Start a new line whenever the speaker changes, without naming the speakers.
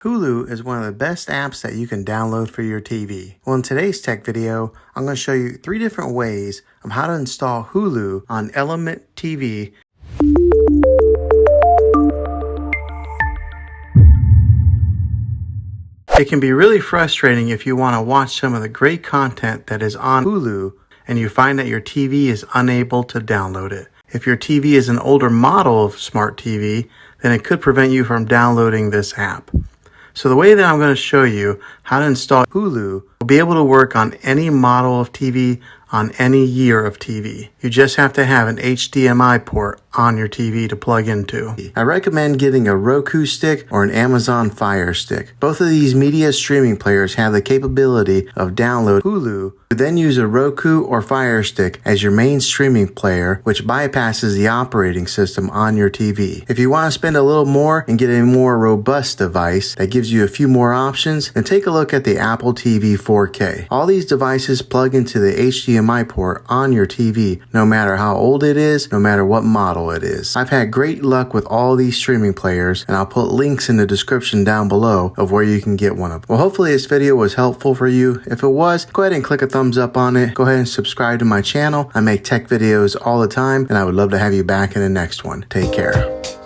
Hulu is one of the best apps that you can download for your TV. Well, in today's tech video, I'm going to show you 3 different ways of how to install Hulu on Element TV. It can be really frustrating if you want to watch some of the great content that is on Hulu and you find that your TV is unable to download it. If your TV is an older model of smart TV, then it could prevent you from downloading this app. So the way that I'm going to show you how to install Hulu will be able to work on any model of TV on any year of TV. You just have to have an HDMI port on your TV to plug into. I recommend getting a Roku stick or an Amazon Fire Stick. Both of these media streaming players have the capability of download Hulu. Then use a Roku or Fire Stick as your main streaming player, which bypasses the operating system on your TV. If you want to spend a little more and get a more robust device that gives you a few more options, then take a look at the Apple TV 4K. All these devices plug into the HDMI port on your TV, no matter how old it is, no matter what model it is. I've had great luck with all these streaming players, and I'll put links in the description down below of where you can get one of them. Well, hopefully this video was helpful for you. If it was, go ahead and click a thumbs up on it. Go ahead and subscribe to my channel. I make tech videos all the time, and I would love to have you back in the next one. Take care.